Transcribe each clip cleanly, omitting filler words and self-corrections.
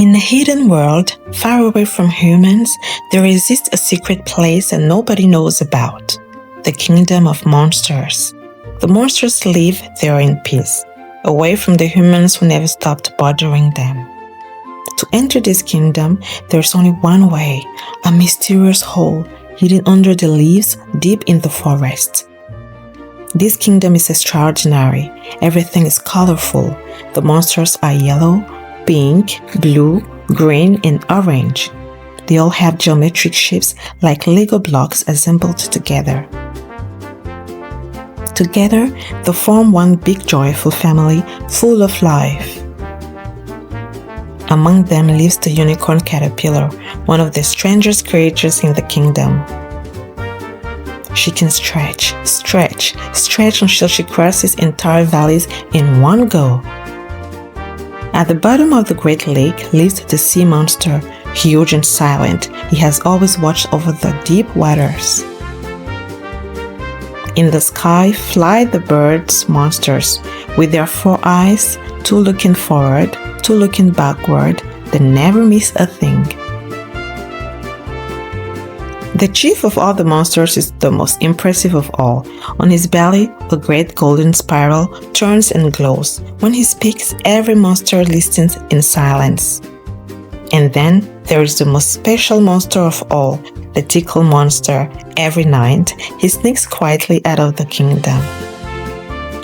In a hidden world, far away from humans, there exists a secret place that nobody knows about. The kingdom of monsters. The monsters live there in peace, away from the humans who never stopped bothering them. To enter this kingdom, there's only one way, a mysterious hole hidden under the leaves deep in the forest. This kingdom is extraordinary. Everything is colorful. The monsters are yellow, pink, blue, green, and orange. They all have geometric shapes like Lego blocks assembled together. Together, they form one big joyful family full of life. Among them lives the unicorn caterpillar, one of the strangest creatures in the kingdom. She can stretch until she crosses entire valleys in one go. At the bottom of the great lake lives the sea monster, huge and silent. He has always watched over the deep waters. In the sky fly the birds monsters, with their 4 eyes, 2 looking forward, 2 looking backward. They never miss a thing. The chief of all the monsters is the most impressive of all. On his belly, a great golden spiral turns and glows. When he speaks, every monster listens in silence. And then there is the most special monster of all, the tickle monster. Every night, he sneaks quietly out of the kingdom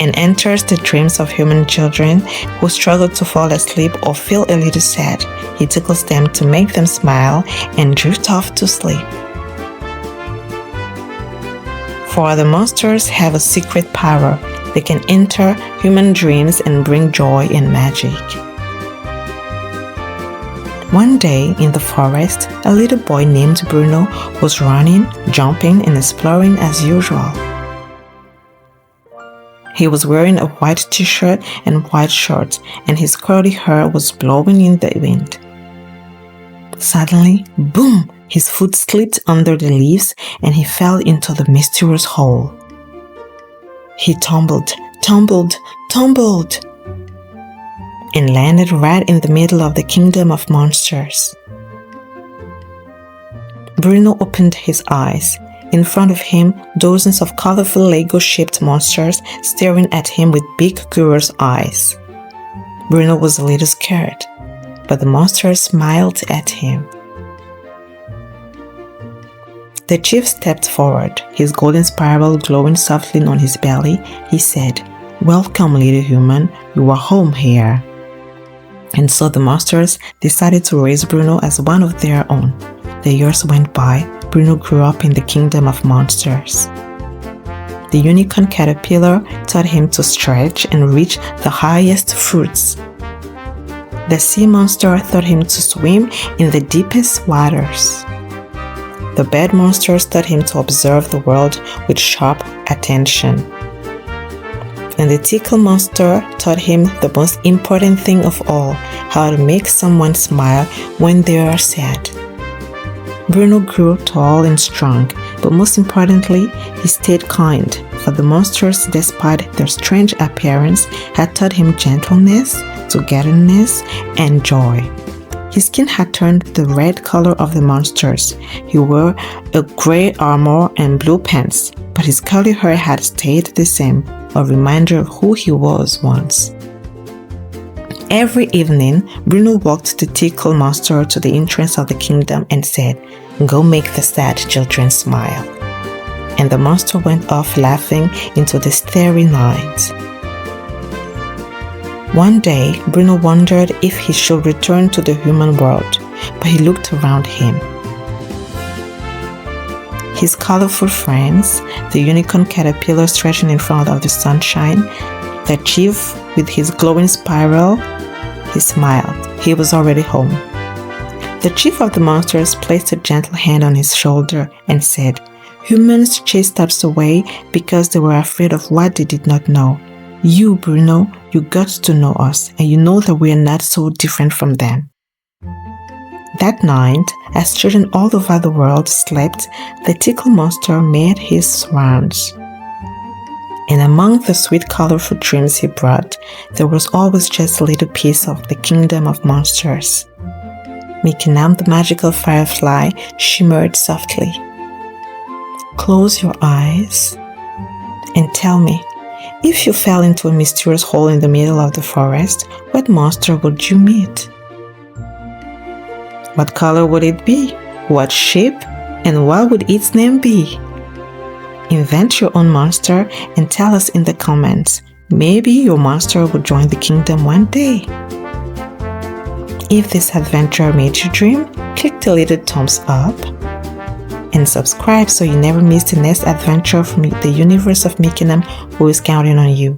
and enters the dreams of human children who struggle to fall asleep or feel a little sad. He tickles them to make them smile and drift off to sleep. For the monsters have a secret power. They can enter human dreams and bring joy and magic. One day in the forest, a little boy named Bruno was running, jumping, and exploring as usual. He was wearing a white t-shirt and white shorts, and his curly hair was blowing in the wind. Suddenly, boom! His foot slipped under the leaves and he fell into the mysterious hole. He tumbled, and landed right in the middle of the kingdom of monsters. Bruno opened his eyes. In front of him, dozens of colorful Lego-shaped monsters staring at him with big, curious eyes. Bruno was a little scared, but the monsters smiled at him. The chief stepped forward, his golden spiral glowing softly on his belly. He said, "Welcome, little human. You are home here." And so the monsters decided to raise Bruno as one of their own. The years went by. Bruno grew up in the kingdom of monsters. The unicorn caterpillar taught him to stretch and reach the highest fruits. The sea monster taught him to swim in the deepest waters. The bird monsters taught him to observe the world with sharp attention. And the tickle monster taught him the most important thing of all, how to make someone smile when they are sad. Bruno grew tall and strong, but most importantly, he stayed kind, for the monsters, despite their strange appearance, had taught him gentleness, togetherness, and joy. His skin had turned the red color of the monsters. He wore a gray armor and blue pants, but his curly hair had stayed the same, a reminder of who he was once. Every evening, Bruno walked the tickle monster to the entrance of the kingdom and said, "Go make the sad children smile." And the monster went off laughing into the starry night. One day, Bruno wondered if he should return to the human world, but he looked around him. His colorful friends, the unicorn caterpillar stretching in front of the sunshine, the chief with his glowing spiral, he smiled. He was already home. The chief of the monsters placed a gentle hand on his shoulder and said, "Humans chased us away because they were afraid of what they did not know. You, Bruno, you got to know us, and you know that we are not so different from them." That night, as children all over the world slept, the tickle monster made his rounds. And among the sweet, colorful dreams he brought, there was always just a little piece of the kingdom of monsters. Mikenam, the magical firefly, shimmered softly. Close your eyes and tell me, if you fell into a mysterious hole in the middle of the forest, what monster would you meet? What color would it be? What shape? And what would its name be? Invent your own monster and tell us in the comments. Maybe your monster will join the kingdom one day. If this adventure made you dream, click the little thumbs up and subscribe so you never miss the next adventure from the universe of Mikenam, who is counting on you.